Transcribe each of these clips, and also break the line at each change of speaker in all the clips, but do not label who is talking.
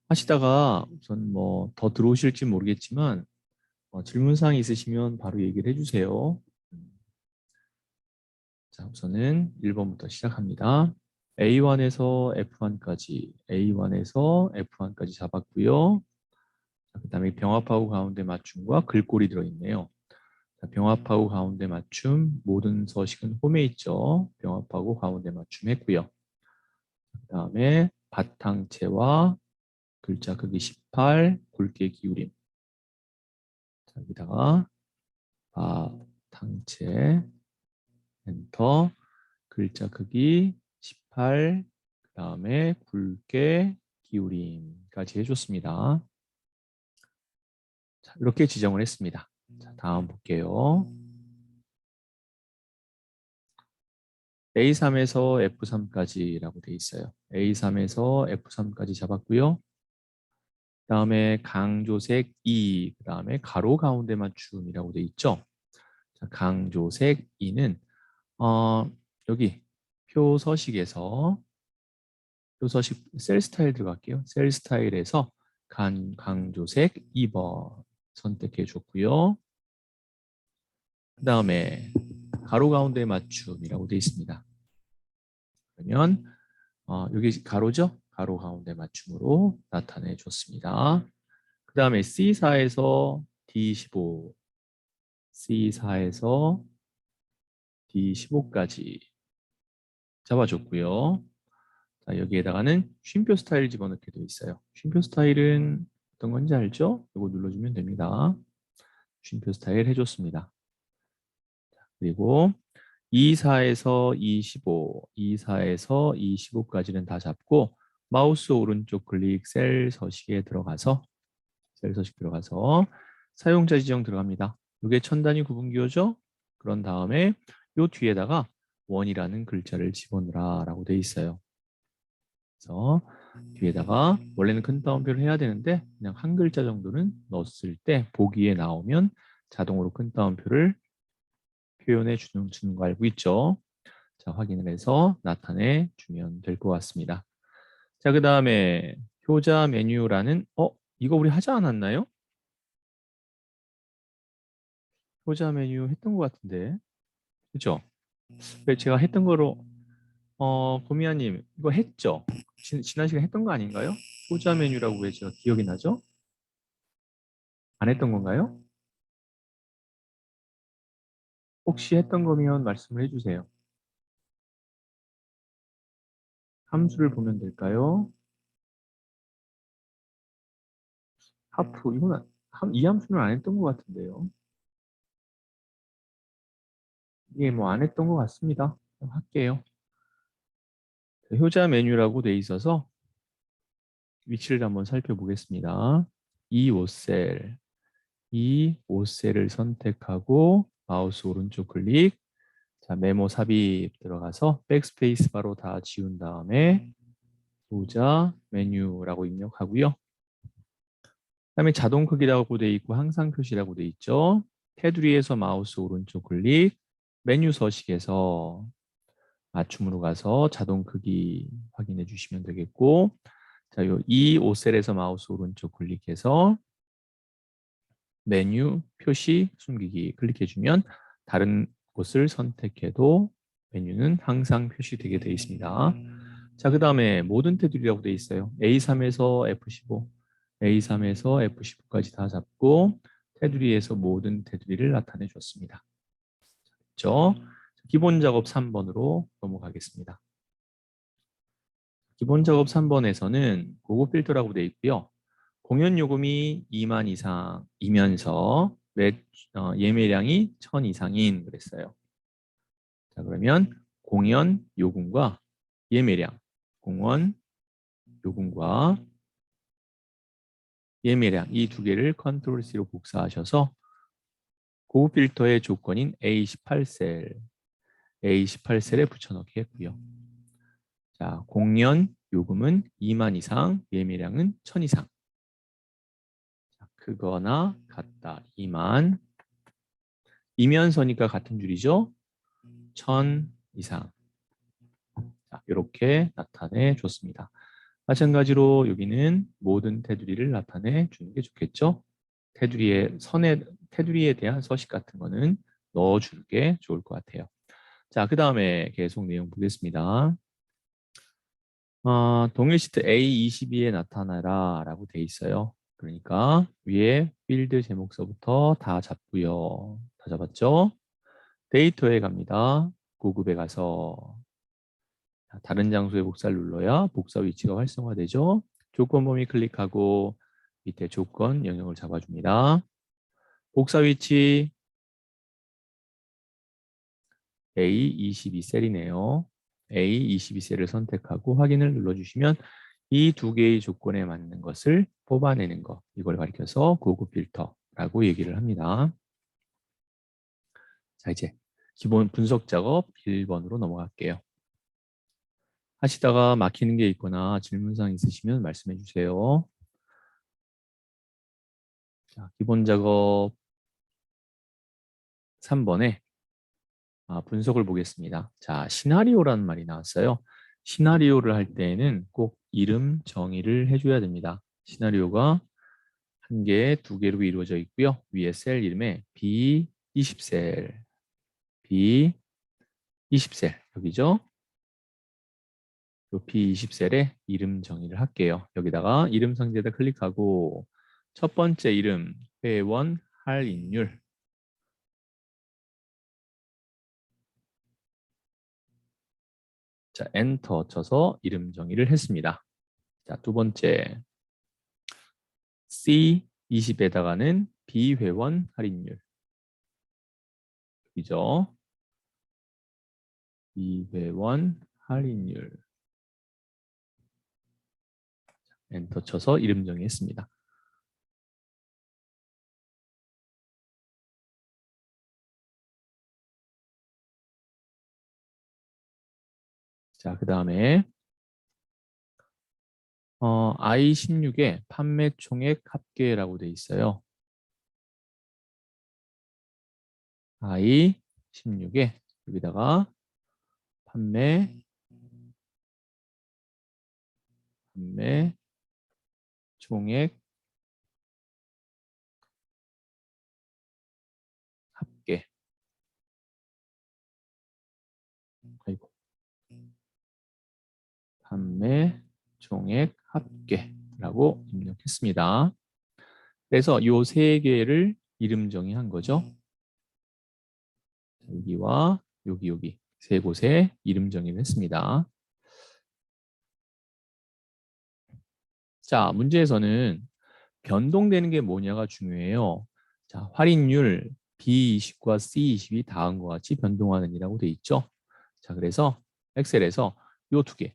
하시다가 우선 뭐 더 들어오실지 모르겠지만 질문사항 있으시면 바로 얘기를 해주세요. 자, 우선은 1번부터 시작합니다. A1에서 F1까지, A1에서 F1까지 잡았고요. 그 다음에 병합하고 가운데 맞춤과 글꼴이 들어있네요. 자, 병합하고 가운데 맞춤, 모든 서식은 홈에 있죠. 병합하고 가운데 맞춤 했고요. 그 다음에 바탕체와 글자 크기 18, 굵게 기울임. 자, 여기다가 바탕체, 엔터, 글자 크기 18, 그 다음에 굵게 기울임까지 해줬습니다. 자, 이렇게 지정을 했습니다. 자, 다음 볼게요. A3에서 F3까지라고 돼 있어요. A3에서 F3까지 잡았고요. 그 다음에 강조색 2, 그 다음에 가로 가운데 맞춤이라고 돼 있죠. 자, 강조색 2는 여기 표서식에서 표서식 셀 스타일 들어갈게요. 셀 스타일에서 강조색 2번 선택해 줬고요. 그 다음에 가로 가운데 맞춤이라고 되어 있습니다. 그러면 여기 가로죠? 가로 가운데 맞춤으로 나타내 줬습니다. 그 다음에 C4에서 D15, C4에서 D15까지 잡아줬고요. 자, 여기에다가는 쉼표 스타일 집어넣게 되어 있어요. 쉼표 스타일은 어떤 건지 알죠? 이거 눌러주면 됩니다. 쉼표 스타일 해줬습니다. 그리고 24에서 25, 24에서 25까지는 다 잡고 마우스 오른쪽 클릭 셀 서식에 들어가서 셀 서식 들어가서 사용자 지정 들어갑니다. 이게 천 단위 구분 기호죠? 그런 다음에 요 뒤에다가 원이라는 글자를 집어넣으라 라고 되어 있어요. 그래서 뒤에다가 원래는 큰 따옴표를 해야 되는데 그냥 한 글자 정도는 넣었을 때 보기에 나오면 자동으로 큰 따옴표를 표현해 주는 거 알고 있죠? 자, 확인을 해서 나타내 주면 될 것 같습니다. 자, 그 다음에 효자 메뉴라는 이거 우리 하지 않았나요? 효자 메뉴 했던 것 같은데 그죠? 제가 했던 거로 고미아님 이거 했죠? 지난 시간에 했던 거 아닌가요? 효자 메뉴라고 왜 제가 기억이 나죠? 안 했던 건가요? 혹시 했던 거면 말씀을 해주세요. 함수를 보면 될까요? 하프 이건 이 함수는 안 했던 것 같은데요. 이게 뭐 안 했던 것 같습니다. 할게요. 효자 메뉴라고 돼 있어서 위치를 한번 살펴보겠습니다. 이 5셀, 이 5셀을 선택하고 마우스 오른쪽 클릭, 자 메모 삽입 들어가서 백스페이스 바로 다 지운 다음에 효자 메뉴라고 입력하고요. 그다음에 자동 크기라고 돼 있고 항상 표시라고 돼 있죠. 테두리에서 마우스 오른쪽 클릭, 메뉴 서식에서 맞춤으로 가서 자동 크기 확인해 주시면 되겠고, 자, 이 5셀에서 마우스 오른쪽 클릭해서 메뉴 표시 숨기기 클릭해 주면 다른 곳을 선택해도 메뉴는 항상 표시되게 되어 있습니다. 자, 그 다음에 모든 테두리라고 되어 있어요. A3에서 F15, A3에서 F15까지 다 잡고 테두리에서 모든 테두리를 나타내 줬습니다. 그렇죠? 기본 작업 3번으로 넘어가겠습니다. 기본 작업 3번에서는 고급 필터라고 되어 있고요. 공연 요금이 2만 이상이면서 예매량이 1000 이상인 그랬어요. 자, 그러면 공연 요금과 예매량, 공연 요금과 예매량 이 두 개를 컨트롤 C로 복사하셔서 고급 필터의 조건인 A18셀에 붙여넣기 했고요. 자, 공연 요금은 2만 이상, 예매량은 1000 이상. 자, 크거나 같다. 2만. 이면서니까 같은 줄이죠. 1000 이상. 자, 이렇게 나타내 줬습니다. 마찬가지로 여기는 모든 테두리를 나타내 주는 게 좋겠죠. 테두리에 대한 서식 같은 거는 넣어주는 게 좋을 것 같아요. 자, 그 다음에 계속 내용 보겠습니다. 동일 시트 A22에 나타나라 라고 돼 있어요. 그러니까 위에 필드 제목서부터 다 잡고요. 다 잡았죠? 데이터에 갑니다. 고급에 가서 다른 장소에 복사를 눌러야 복사 위치가 활성화되죠. 조건 범위 클릭하고 밑에 조건 영역을 잡아줍니다. 복사 위치 A22셀이네요. A22셀을 선택하고 확인을 눌러주시면 이 두 개의 조건에 맞는 것을 뽑아내는 것, 이걸 가리켜서 고급 필터라고 얘기를 합니다. 자, 이제 기본 분석 작업 1번으로 넘어갈게요. 하시다가 막히는 게 있거나 질문사항 있으시면 말씀해 주세요. 자, 기본 작업 3번에 분석을 보겠습니다. 자, 시나리오라는 말이 나왔어요. 시나리오를 할 때에는 꼭 이름 정의를 해줘야 됩니다. 시나리오가 한 개, 두 개로 이루어져 있고요. 위에 셀 이름에 B20셀, B20셀 여기죠. 이 B20셀에 이름 정의를 할게요. 여기다가 이름 상자에다 클릭하고 첫 번째 이름 회원 할인율, 자, 엔터 쳐서 이름 정의를 했습니다. 자, 두 번째 C20에다가는 비회원 할인율, 이죠. 비회원 할인율, 엔터 쳐서 이름 정의했습니다. 자, 그 다음에 I16에 판매 총액 합계라고 돼 있어요. I16에 여기다가 판매 총액 합계. 아이고. 판매 총액 합계라고 입력했습니다. 그래서 이 세 개를 이름 정의한 거죠. 여기와 여기 세 곳에 이름 정의를 했습니다. 자, 문제에서는 변동되는 게 뭐냐가 중요해요. 자, 할인율 B20과 C20이 다음과 같이 변동하는 이라고 돼 있죠. 자, 그래서 엑셀에서 이 두 개,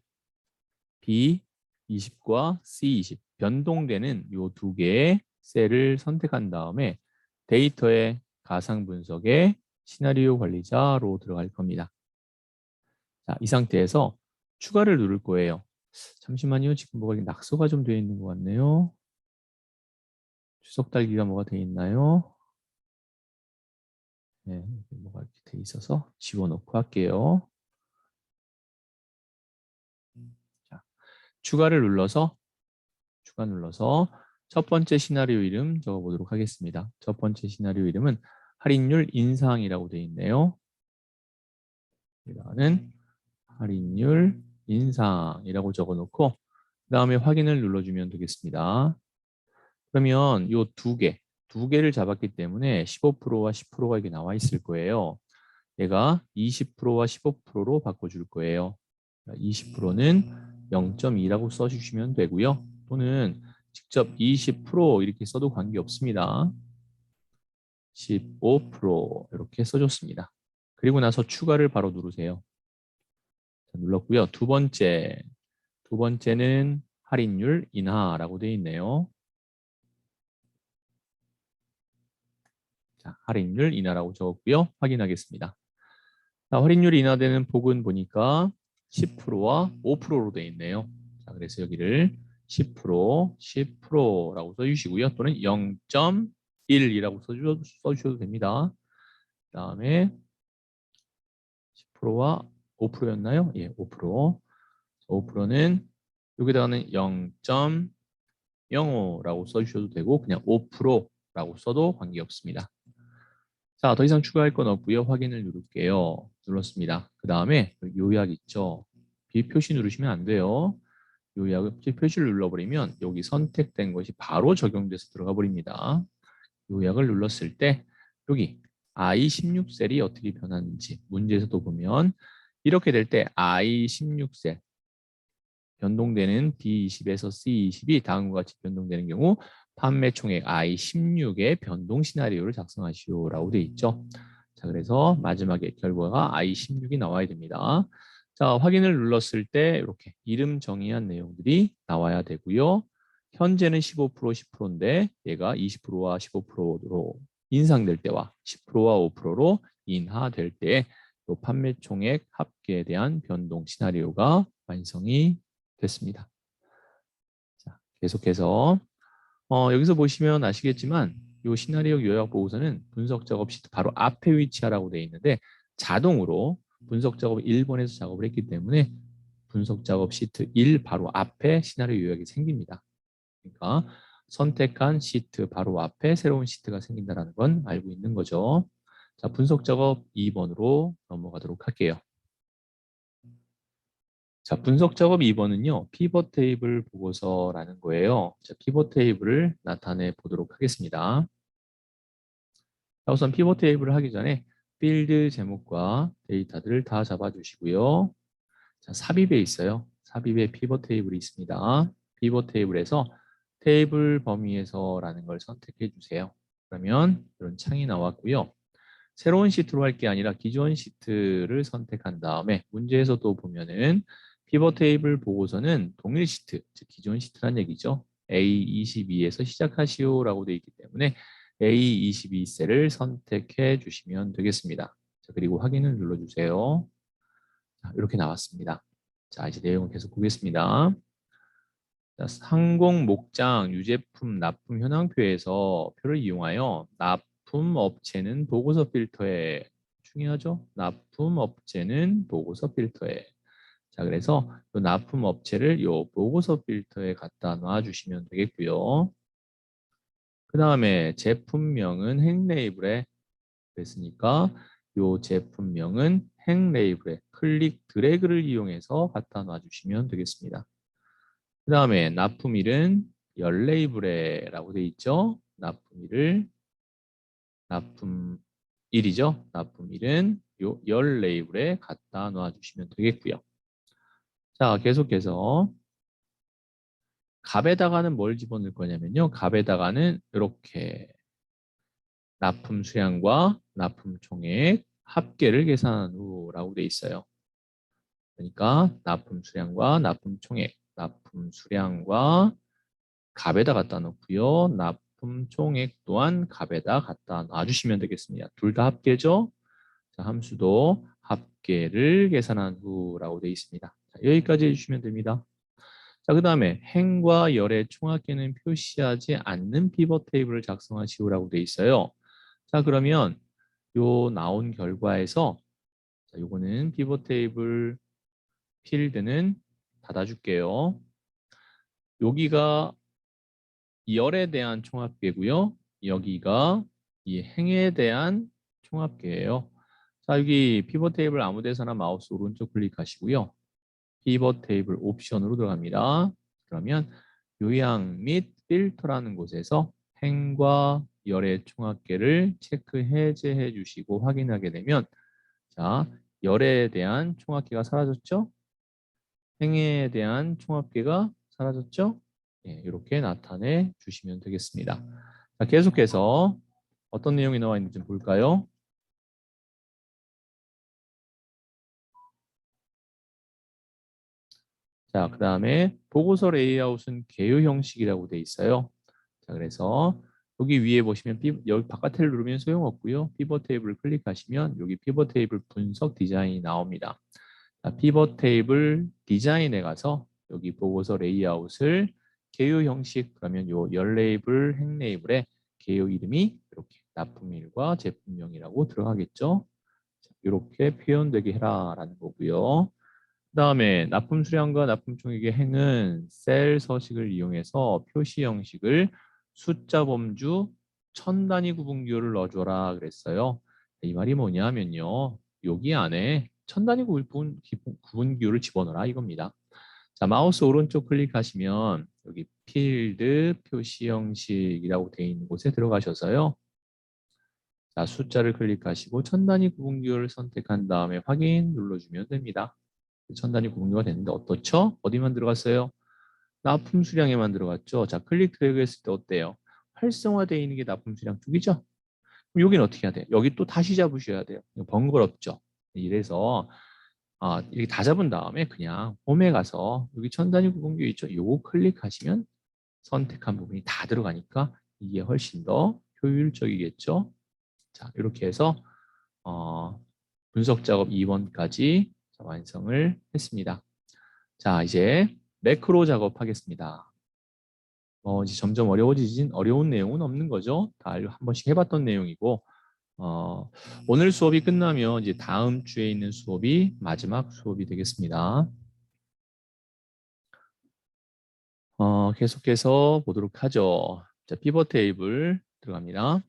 B20과 C20 변동되는 이 두 개의 셀을 선택한 다음에 데이터의 가상 분석에 시나리오 관리자로 들어갈 겁니다. 자, 이 상태에서 추가를 누를 거예요. 잠시만요. 지금 뭐가 낙서가 좀 되어 있는 것 같네요. 추석 달기가 뭐가 되어 있나요? 네, 뭐가 이렇게 돼 있어서 지워놓고 할게요. 자, 추가 눌러서 첫 번째 시나리오 이름 적어보도록 하겠습니다. 첫 번째 시나리오 이름은 할인율 인상이라고 되어 있네요. 여기다가는 할인율 인상이라고 적어놓고 그 다음에 확인을 눌러주면 되겠습니다. 그러면 이 두 개를 잡았기 때문에 15%와 10%가 이게 나와 있을 거예요. 얘가 20%와 15%로 바꿔줄 거예요. 20%는 0.2라고 써주시면 되고요. 또는 직접 20% 이렇게 써도 관계없습니다. 15% 이렇게 써줬습니다. 그리고 나서 추가를 바로 누르세요. 자, 눌렀고요. 두 번째는 할인율 인하라고 되어 있네요. 자, 할인율 인하라고 적었고요. 확인하겠습니다. 자, 할인율이 인하되는 폭은 보니까 10%와 5%로 되어 있네요. 자, 그래서 여기를 10%, 10%라고 써주시고요. 또는 0.1이라고 써주셔도 됩니다. 그 다음에 10%와 5%였나요? 예, 5%. 5%는 여기다가는 0.05라고 써주셔도 되고 그냥 5%라고 써도 관계없습니다. 자, 더 이상 추가할 건 없고요. 확인을 누를게요. 눌렀습니다. 그 다음에 요약 있죠. 비표시 누르시면 안 돼요. 요약 표시를 눌러버리면 여기 선택된 것이 바로 적용돼서 들어가 버립니다. 요약을 눌렀을 때 여기 I16셀이 어떻게 변하는지 문제에서도 보면 이렇게 될 때 I16셀 변동되는 B20에서 C20이 다음과 같이 변동되는 경우 판매 총액 I16의 변동 시나리오를 작성하시오라고 되어 있죠. 자, 그래서 마지막에 결과가 I16이 나와야 됩니다. 자, 확인을 눌렀을 때 이렇게 이름 정의한 내용들이 나와야 되고요. 현재는 15%, 10%인데 얘가 20%와 15%로 인상될 때와 10%와 5%로 인하될 때 또 판매 총액 합계에 대한 변동 시나리오가 완성이 됐습니다. 자, 계속해서 여기서 보시면 아시겠지만 이 시나리오 요약 보고서는 분석 작업 시트 바로 앞에 위치하라고 되어 있는데 자동으로 분석 작업 1번에서 작업을 했기 때문에 분석 작업 시트 1 바로 앞에 시나리오 요약이 생깁니다. 그러니까 선택한 시트 바로 앞에 새로운 시트가 생긴다는 건 알고 있는 거죠. 자, 분석 작업 2번으로 넘어가도록 할게요. 자, 분석 작업 2번은요. 피벗 테이블 보고서라는 거예요. 자, 피벗 테이블을 나타내 보도록 하겠습니다. 자, 우선 피벗 테이블을 하기 전에 필드 제목과 데이터들을 다 잡아주시고요. 자, 삽입에 있어요. 삽입에 피벗 테이블이 있습니다. 피벗 테이블에서 테이블 범위에서라는 걸 선택해 주세요. 그러면 이런 창이 나왔고요. 새로운 시트로 할 게 아니라 기존 시트를 선택한 다음에 문제에서도 보면은 피벗 테이블 보고서는 동일 시트, 즉 기존 시트란 얘기죠. A22에서 시작하시오라고 되어 있기 때문에 A22 셀을 선택해 주시면 되겠습니다. 자, 그리고 확인을 눌러주세요. 자, 이렇게 나왔습니다. 자, 이제 내용을 계속 보겠습니다. 자, 항공 목장 유제품 납품 현황표에서 표를 이용하여 납품 업체는 보고서 필터에 중요하죠? 납품 업체는 보고서 필터에 자, 그래서 이 납품 업체를 이 보고서 필터에 갖다 놔 주시면 되겠고요. 그 다음에 제품명은 행 레이블에 그랬으니까 이 제품명은 행 레이블에 클릭 드래그를 이용해서 갖다 놔 주시면 되겠습니다. 그 다음에 납품일은 열 레이블에라고 돼 있죠. 납품일이죠. 납품일은 요 열 레이블에 갖다 놔 주시면 되겠고요. 자, 계속해서 값에다가는 뭘 집어넣을 거냐면요. 값에다가는 이렇게 납품 수량과 납품 총액 합계를 계산한 후라고 돼 있어요. 그러니까 납품 수량과 납품 총액, 납품 수량과 값에다 갖다 놓고요. 납품 총액 또한 값에다 갖다 놔주시면 되겠습니다. 둘 다 합계죠. 자, 함수도 합계를 계산한 후라고 되어 있습니다. 자, 여기까지 해주시면 됩니다. 자, 그 다음에 행과 열의 총합계는 표시하지 않는 피벗 테이블을 작성하시오라고 되어 있어요. 자, 그러면 요 나온 결과에서 자, 요거는 피벗 테이블 필드는 닫아줄게요. 여기가 열에 대한 총합계고요. 여기가 이 행에 대한 총합계예요. 자, 여기 피벗 테이블 아무 데서나 마우스 오른쪽 클릭하시고요. 피벗 테이블 옵션으로 들어갑니다. 그러면 요약 및 필터라는 곳에서 행과 열의 총합계를 체크 해제해 주시고 확인하게 되면 자, 열에 대한 총합계가 사라졌죠? 행에 대한 총합계가 사라졌죠? 예, 이렇게 나타내 주시면 되겠습니다. 자, 계속해서 어떤 내용이 나와 있는지 볼까요? 자, 그 다음에 보고서 레이아웃은 개요 형식이라고 돼 있어요. 자, 그래서 여기 위에 보시면 여기 바깥을 누르면 소용없고요. 피벗 테이블을 클릭하시면 여기 피벗 테이블 분석 디자인이 나옵니다. 자, 피벗 테이블 디자인에 가서 여기 보고서 레이아웃을 개요 형식 그러면 요 열 레이블, 행 레이블에 개요 이름이 이렇게 납품일과 제품명이라고 들어가겠죠. 자, 이렇게 표현되게 해라라는 거고요. 그다음에 납품 수량과 납품 총액의 행은 셀 서식을 이용해서 표시 형식을 숫자 범주 1000단위 구분기호를 넣어줘라 그랬어요. 이 말이 뭐냐면요. 여기 안에 1000단위 구분기호를 집어넣어라 이겁니다. 자, 마우스 오른쪽 클릭하시면 여기 필드 표시 형식이라고 되어 있는 곳에 들어가셔서요. 자, 숫자를 클릭하시고 1000단위 구분기호를 선택한 다음에 확인 눌러주면 됩니다. 1000단위 구분기호가 됐는데 어떻죠? 어디만 들어갔어요? 납품 수량에만 들어갔죠. 자, 클릭 드래그 했을 때 어때요? 활성화되어 있는 게 납품 수량 쪽이죠? 그럼 여기는 어떻게 해야 돼요? 여기 또 다시 잡으셔야 돼요. 번거롭죠. 이래서 이렇게 다 잡은 다음에 그냥 홈에 가서 여기 1000단위 구분기호 있죠? 요거 클릭하시면 선택한 부분이 다 들어가니까 이게 훨씬 더 효율적이겠죠? 자, 이렇게 해서 분석 작업 2번까지 완성을 했습니다. 자, 이제 매크로 작업하겠습니다. 이제 점점 어려운 내용은 없는 거죠. 다 한 번씩 해봤던 내용이고, 오늘 수업이 끝나면 이제 다음 주에 있는 수업이 마지막 수업이 되겠습니다. 계속해서 보도록 하죠. 자, 피벗 테이블 들어갑니다.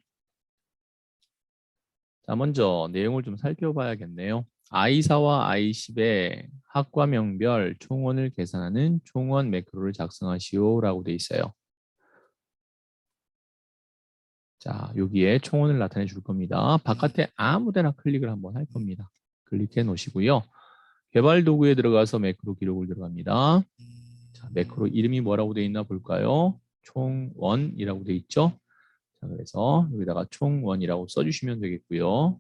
자, 먼저 내용을 좀 살펴봐야겠네요. I4와 I10의 학과명별 총원을 계산하는 총원 매크로를 작성하시오라고 되어 있어요. 자, 여기에 총원을 나타내 줄 겁니다. 바깥에 아무 데나 클릭을 한번 할 겁니다. 클릭해 놓으시고요. 개발 도구에 들어가서 매크로 기록을 들어갑니다. 자, 매크로 이름이 뭐라고 되어 있나 볼까요? 총원이라고 되어 있죠? 자, 그래서 여기다가 총원이라고 써주시면 되겠고요.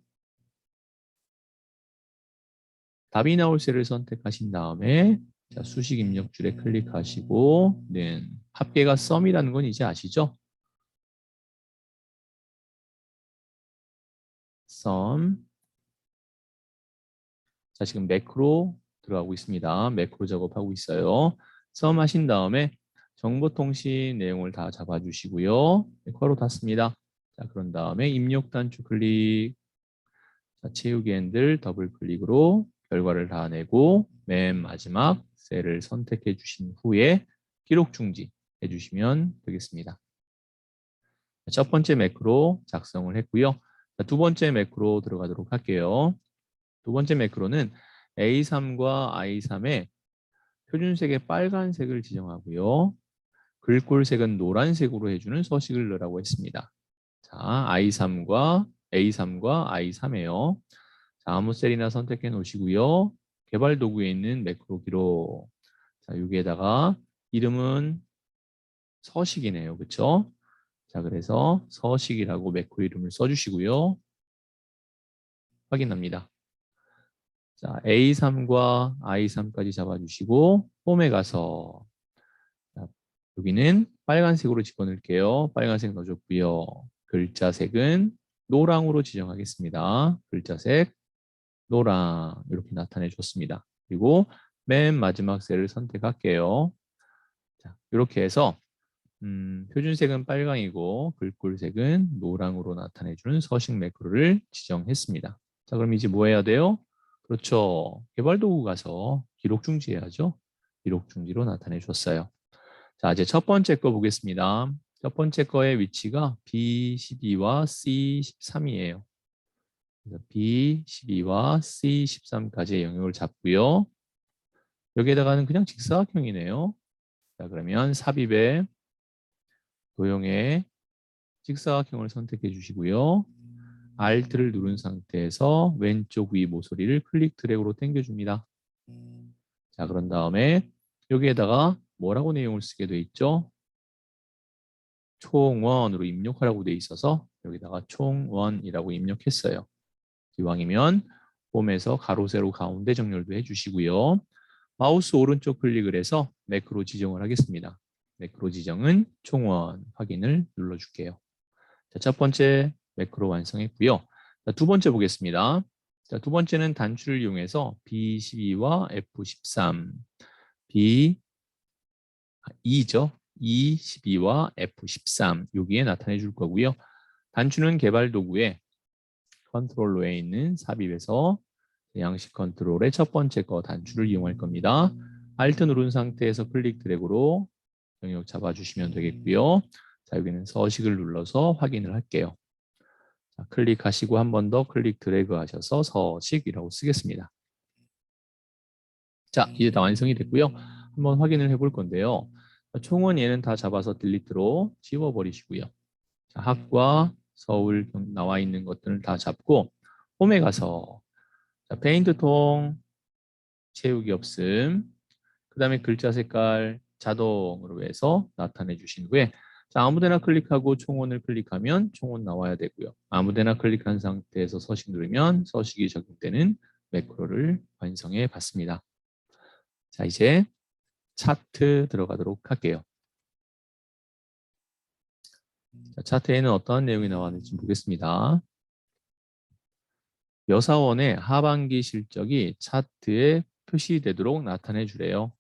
답이 나올 셀을 선택하신 다음에 자, 수식 입력줄에 클릭하시고 합계가 썸이라는 건 이제 아시죠? 썸. 자, 지금 매크로 들어가고 있습니다. 매크로 작업하고 있어요. 썸 하신 다음에 정보통신 내용을 다 잡아주시고요. 괄호 닫습니다. 자, 그런 다음에 입력 단추 클릭. 자, 채우기 핸들 더블 클릭으로 결과를 다 내고 맨 마지막 셀을 선택해 주신 후에 기록 중지 해주시면 되겠습니다. 첫 번째 매크로 작성을 했고요. 자, 두 번째 매크로 들어가도록 할게요. 두 번째 매크로는 A3과 I3의 표준색의 빨간색을 지정하고요. 글꼴색은 노란색으로 해주는 서식을 넣으라고 했습니다. 자, I3과 A3과 I3에요. 자, 아무 셀이나 선택해 놓으시고요. 개발 도구에 있는 매크로 기록. 자, 여기에다가 이름은 서식이네요. 그렇죠? 자, 그래서 서식이라고 매크로 이름을 써주시고요. 확인합니다. 자, A3과 I3까지 잡아주시고 홈에 가서 자, 여기는 빨간색으로 집어넣을게요. 빨간색 넣어줬고요. 글자색은 노랑으로 지정하겠습니다. 글자색 노랑 이렇게 나타내 줬습니다. 그리고 맨 마지막 셀을 선택할게요. 자, 이렇게 해서 표준색은 빨강이고 글꼴색은 노랑으로 나타내주는 서식 매크로를 지정했습니다. 자, 그럼 이제 뭐 해야 돼요? 그렇죠. 개발 도구 가서 기록 중지해야죠. 기록 중지로 나타내 줬어요. 자, 이제 첫 번째 거 보겠습니다. 첫 번째 거의 위치가 B12와 C13이에요. 그래서 B12와 C13까지의 영역을 잡고요. 여기에다가는 그냥 직사각형이네요. 자, 그러면 삽입에 도형의 직사각형을 선택해 주시고요. Alt를 누른 상태에서 왼쪽 위 모서리를 클릭 드래그로 당겨줍니다. 자, 그런 다음에 여기에다가 뭐라고 내용을 쓰게 돼 있죠? 총원으로 입력하라고 돼 있어서 여기다가 총원이라고 입력했어요. 기왕이면 홈에서 가로 세로 가운데 정렬도 해주시고요. 마우스 오른쪽 클릭을 해서 매크로 지정을 하겠습니다. 매크로 지정은 총원 확인을 눌러줄게요. 자, 첫 번째 매크로 완성했고요. 자, 두 번째 보겠습니다. 자, 두 번째는 단추를 이용해서 B12와 F13, B2죠. E12와 F13 여기에 나타내 줄 거고요. 단추는 개발 도구에 컨트롤러에 있는 삽입에서 양식 컨트롤의 첫 번째 거 단추를 이용할 겁니다. Alt 누른 상태에서 클릭 드래그로 영역 잡아주시면 되겠고요. 자, 여기는 서식을 눌러서 확인을 할게요. 자, 클릭하시고 한 번 더 클릭 드래그 하셔서 서식이라고 쓰겠습니다. 자, 이제 다 완성이 됐고요. 한번 확인을 해볼 건데요. 총은 얘는 다 잡아서 딜리트로 지워버리시고요. 자, 학과, 서울 나와 있는 것들을 다 잡고 홈에 가서 자, 페인트 통 채우기 없음. 그 다음에 글자 색깔 자동으로 해서 나타내 주신 후에 자, 아무데나 클릭하고 총원을 클릭하면 총원 나와야 되고요. 아무데나 클릭한 상태에서 서식 누르면 서식이 적용되는 매크로를 완성해 봤습니다. 자, 이제 차트 들어가도록 할게요. 자, 차트에는 어떠한 내용이 나왔는지 보겠습니다. 여사원의 하반기 실적이 차트에 표시되도록 나타내 주래요.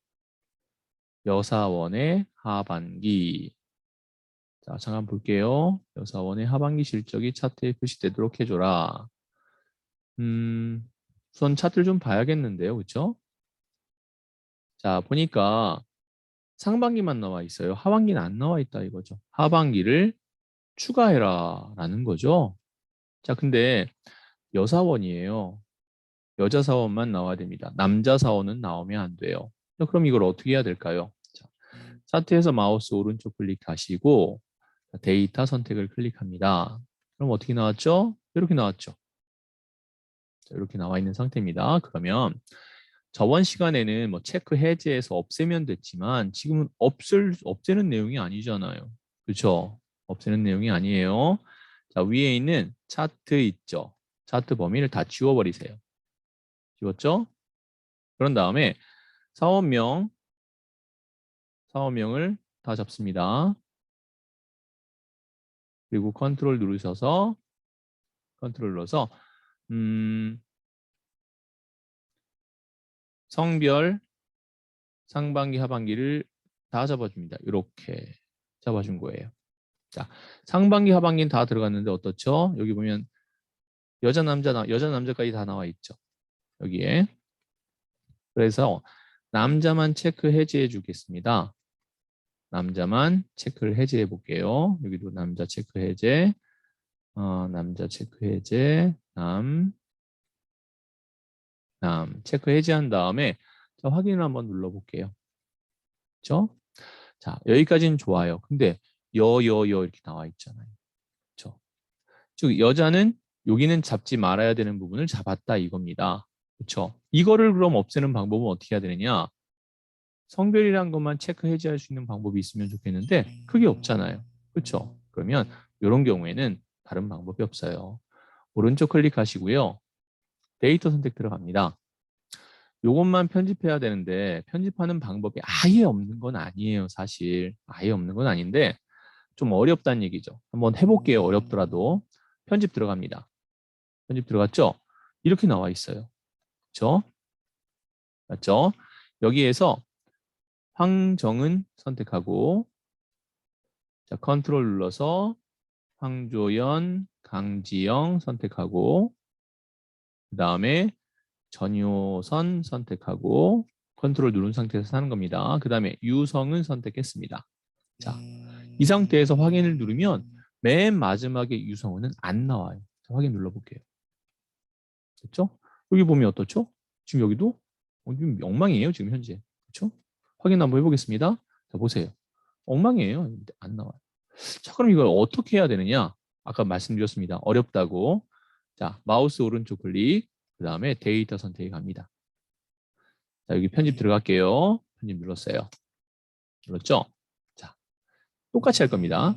여사원의 하반기. 자, 잠깐 볼게요. 여사원의 하반기 실적이 차트에 표시되도록 해줘라. 우선 차트를 좀 봐야겠는데요. 그렇죠? 자, 보니까 상반기만 나와 있어요. 하반기는 안 나와 있다 이거죠. 하반기를 추가해라 라는 거죠. 자, 근데 여사원이에요. 여자 사원만 나와야 됩니다. 남자 사원은 나오면 안 돼요. 자, 그럼 이걸 어떻게 해야 될까요? 자, 차트에서 마우스 오른쪽 클릭하시고 데이터 선택을 클릭합니다. 그럼 어떻게 나왔죠? 이렇게 나왔죠. 자, 이렇게 나와 있는 상태입니다. 그러면 저번 시간에는 뭐 체크 해제해서 없애면 됐지만 지금은 없애는 내용이 아니잖아요. 그렇죠? 없애는 내용이 아니에요. 자, 위에 있는 차트 있죠? 차트 범위를 다 지워버리세요. 지웠죠? 그런 다음에 사원명을 다 잡습니다. 그리고 컨트롤 누르셔서 컨트롤 눌러서 성별 상반기 하반기를 다 잡아줍니다. 이렇게 잡아준 거예요. 자, 상반기 하반기는 다 들어갔는데 어떻죠? 여기 보면 여자 남자까지 다 나와 있죠. 여기에. 그래서 남자만 체크 해제해 주겠습니다. 남자만 체크를 해제해 볼게요. 여기도 남자 체크 해제, 남자 체크 해제, 남 체크 해제한 다음에 자, 확인을 한번 눌러볼게요. 그렇죠? 자, 여기까지는 좋아요. 근데 여 이렇게 나와 있잖아요. 그렇죠? 즉 여자는 여기는 잡지 말아야 되는 부분을 잡았다 이겁니다. 그렇죠? 이거를 그럼 없애는 방법은 어떻게 해야 되느냐? 성별이란 것만 체크 해제할 수 있는 방법이 있으면 좋겠는데 그게 없잖아요. 그렇죠? 그러면 이런 경우에는 다른 방법이 없어요. 오른쪽 클릭하시고요. 데이터 선택 들어갑니다. 요것만 편집해야 되는데 편집하는 방법이 아예 없는 건 아니에요. 사실 아예 없는 건 아닌데 좀 어렵다는 얘기죠. 한번 해볼게요. 어렵더라도 편집 들어갑니다. 편집 들어갔죠? 이렇게 나와 있어요. 그렇죠? 맞죠? 여기에서 황정은 선택하고 자, 컨트롤 눌러서 황조연, 강지영 선택하고 그 다음에 전효선 선택하고 컨트롤 누른 상태에서 하는 겁니다. 그 다음에 유성은 선택했습니다. 자, 이 상태에서 확인을 누르면 맨 마지막에 유성은은 안 나와요. 자, 확인 눌러볼게요. 됐죠? 여기 보면 어떻죠? 지금 여기도 지금 엉망이에요. 지금 현재. 그렇죠? 확인 한번 해보겠습니다. 자, 보세요. 엉망이에요. 안 나와요. 자, 그럼 이걸 어떻게 해야 되느냐? 아까 말씀드렸습니다. 어렵다고. 자, 마우스 오른쪽 클릭, 그 다음에 데이터 선택에 갑니다. 자, 여기 편집 들어갈게요. 편집 눌렀어요. 눌렀죠? 자, 똑같이 할 겁니다.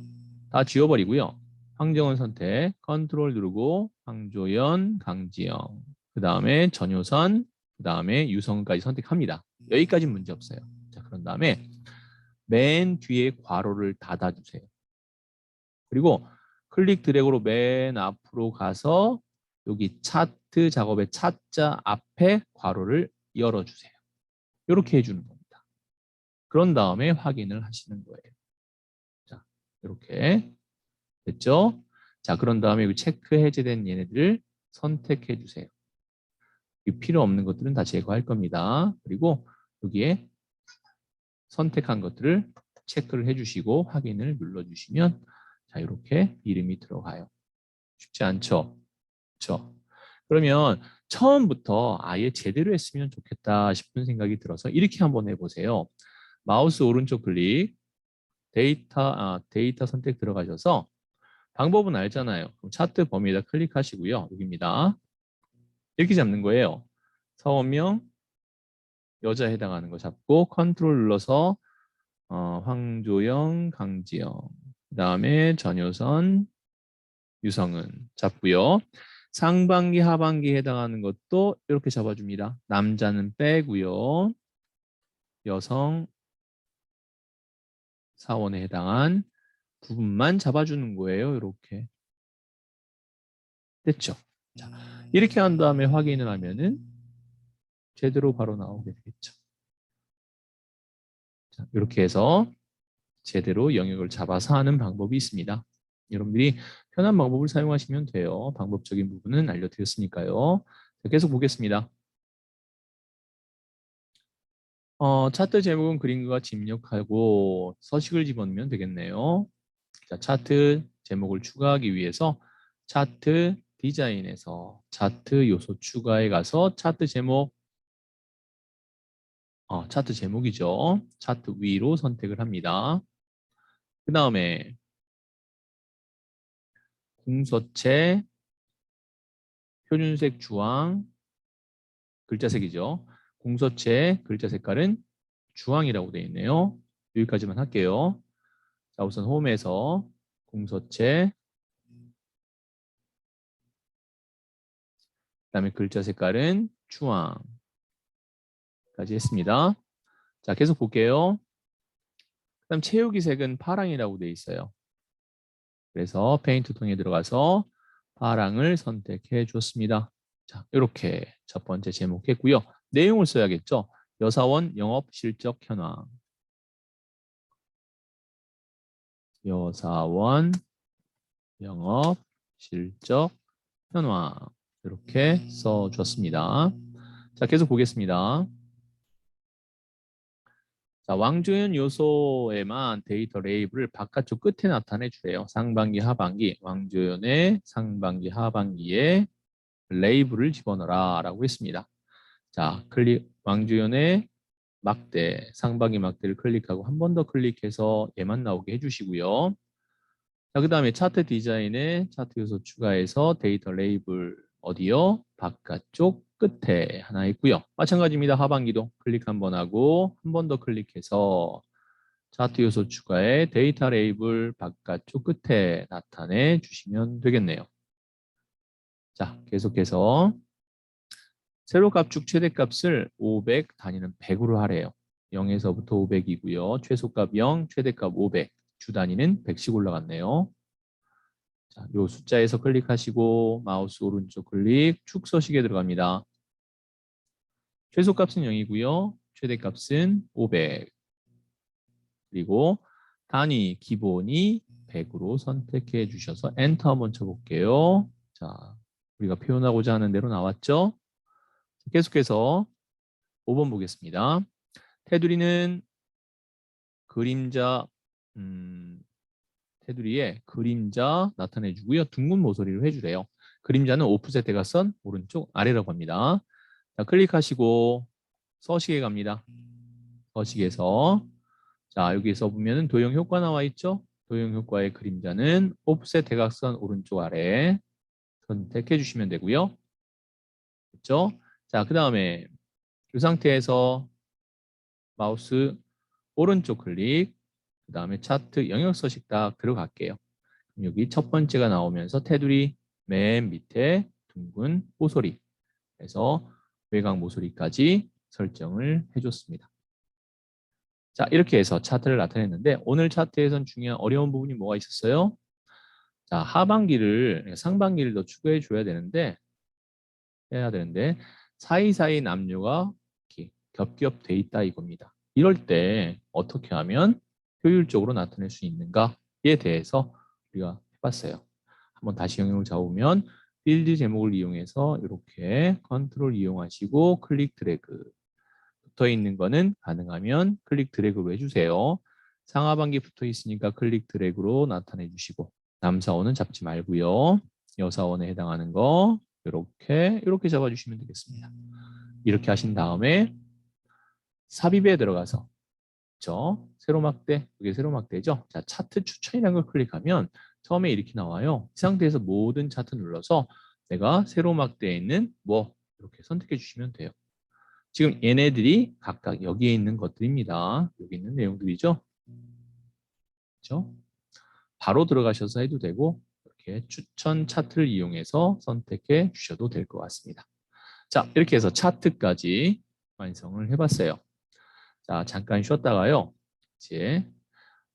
다 지워버리고요. 황정은 선택, 컨트롤 누르고 황조연, 강지영, 그 다음에 전효선, 그 다음에 유성까지 선택합니다. 여기까지는 문제 없어요. 자, 그런 다음에 맨 뒤에 괄호를 닫아주세요. 그리고 클릭 드래그로 맨 앞으로 가서 여기 차트 작업의 차자 앞에 괄호를 열어주세요. 이렇게 해주는 겁니다. 그런 다음에 확인을 하시는 거예요. 자, 이렇게 됐죠? 자, 그런 다음에 여기 체크 해제된 얘네들을 선택해 주세요. 필요 없는 것들은 다 제거할 겁니다. 그리고 여기에 선택한 것들을 체크를 해주시고 확인을 눌러주시면 자 이렇게 이름이 들어가요. 쉽지 않죠? 그렇죠? 그러면 처음부터 아예 제대로 했으면 좋겠다 싶은 생각이 들어서 이렇게 한번 해보세요. 마우스 오른쪽 클릭, 데이터 선택 들어가셔서 방법은 알잖아요. 그럼 차트 범위에다 클릭하시고요. 여기입니다. 이렇게 잡는 거예요. 사원명, 여자 해당하는 거 잡고 컨트롤 눌러서 황조영, 강지영, 그 다음에 전효선, 유성은 잡고요. 상반기, 하반기 해당하는 것도 이렇게 잡아줍니다. 남자는 빼고요. 여성 사원에 해당한 부분만 잡아주는 거예요. 이렇게. 됐죠? 자, 이렇게 한 다음에 확인을 하면은 제대로 바로 나오게 되겠죠. 자, 이렇게 해서 제대로 영역을 잡아서 하는 방법이 있습니다. 여러분들이 편한 방법을 사용하시면 돼요. 방법적인 부분은 알려드렸으니까요. 자, 계속 보겠습니다. 차트 제목은 그림과 집력하고 서식을 집어넣으면 되겠네요. 자, 차트 제목을 추가하기 위해서 차트 디자인에서 차트 요소 추가에 가서 차트 제목, 차트 제목이죠. 차트 위로 선택을 합니다. 그 다음에 궁서체, 표준색 주황, 글자색이죠. 궁서체 글자 색깔은 주황이라고 되어 있네요. 여기까지만 할게요. 자, 우선 홈에서 궁서체, 그다음에 글자 색깔은 주황까지 했습니다. 자, 계속 볼게요. 그다음 채우기 색은 파랑이라고 되어 있어요. 그래서 페인트 통에 들어가서 파랑을 선택해 줬습니다. 자, 이렇게 첫 번째 제목 했고요. 내용을 써야겠죠. 여사원 영업 실적 현황. 여사원 영업 실적 현황. 이렇게 써줬습니다. 자, 계속 보겠습니다. 자, 왕조연 요소에만 데이터 레이블을 바깥쪽 끝에 나타내 주래요. 상반기, 하반기, 왕조연의 상반기, 하반기에 레이블을 집어넣어라 라고 했습니다. 자, 왕조연의 막대, 상반기 막대를 클릭하고 한 번 더 클릭해서 얘만 나오게 해주시고요. 자, 그 다음에 차트 디자인에 차트 요소 추가해서 데이터 레이블 어디요? 바깥쪽 끝에 하나 있고요. 마찬가지입니다. 하반기도 클릭 한 번 하고 한 번 더 클릭해서 차트 요소 추가에 데이터 레이블 바깥쪽 끝에 나타내 주시면 되겠네요. 자, 계속해서 세로 값축 최대값을 500, 단위는 100으로 하래요. 0에서부터 500이고요. 최소값 0, 최대값 500, 주 단위는 100씩 올라갔네요. 자, 요 숫자에서 클릭하시고 마우스 오른쪽 클릭 축 서식에 들어갑니다. 최소값은 0이고요. 최대값은 500. 그리고 단위 기본이 100으로 선택해 주셔서 엔터 한번 쳐볼게요. 자, 우리가 표현하고자 하는 대로 나왔죠? 계속해서 5번 보겠습니다. 테두리는 그림자, 테두리에 그림자 나타내주고요. 둥근 모서리로 해주래요. 그림자는 오프셋 대각선 오른쪽 아래라고 합니다. 자, 클릭하시고 서식에 갑니다. 서식에서 자, 여기서 보면은 도형 효과 나와 있죠? 도형 효과의 그림자는 오프셋 대각선 오른쪽 아래 선택해 주시면 되고요. 그렇죠? 자, 그 다음에 이 상태에서 마우스 오른쪽 클릭, 그 다음에 차트 영역 서식 딱 들어갈게요. 여기 첫 번째가 나오면서 테두리 맨 밑에 둥근 모서리 그래서 외곽 모서리까지 설정을 해줬습니다. 자, 이렇게 해서 차트를 나타냈는데 오늘 차트에선 중요한 어려운 부분이 뭐가 있었어요? 자, 하반기를 상반기를 더 추가해 줘야 되는데 해야 되는데 사이사이 남녀가 이렇게 겹겹 돼 있다 이겁니다. 이럴 때 어떻게 하면 효율적으로 나타낼 수 있는가에 대해서 우리가 해봤어요. 한번 다시 영역을 잡으면 필드 제목을 이용해서 이렇게 컨트롤 이용하시고 클릭 드래그. 붙어 있는 거는 가능하면 클릭 드래그로 해주세요. 상하반기 붙어 있으니까 클릭 드래그로 나타내 주시고 남사원은 잡지 말고요. 여사원에 해당하는 거 이렇게 잡아주시면 되겠습니다. 이렇게 하신 다음에 삽입에 들어가서 그렇죠? 세로 막대, 이게 세로 막대죠? 자, 차트 추천이라는 걸 클릭하면 처음에 이렇게 나와요. 이 상태에서 모든 차트 눌러서 내가 세로 막대에 있는 뭐 이렇게 선택해 주시면 돼요. 지금 얘네들이 각각 여기에 있는 것들입니다. 여기 있는 내용들이죠. 그렇죠? 바로 들어가셔서 해도 되고 이렇게 추천 차트를 이용해서 선택해 주셔도 될 것 같습니다. 자, 이렇게 해서 차트까지 완성을 해봤어요. 자, 잠깐 쉬었다가요. 이제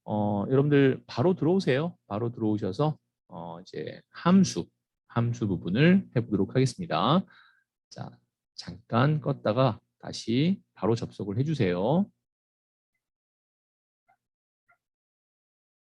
여러분들 바로 들어오세요. 바로 들어오셔서 이제 함수 부분을 해보도록 하겠습니다. 자, 잠깐 껐다가 다시 바로 접속을 해주세요.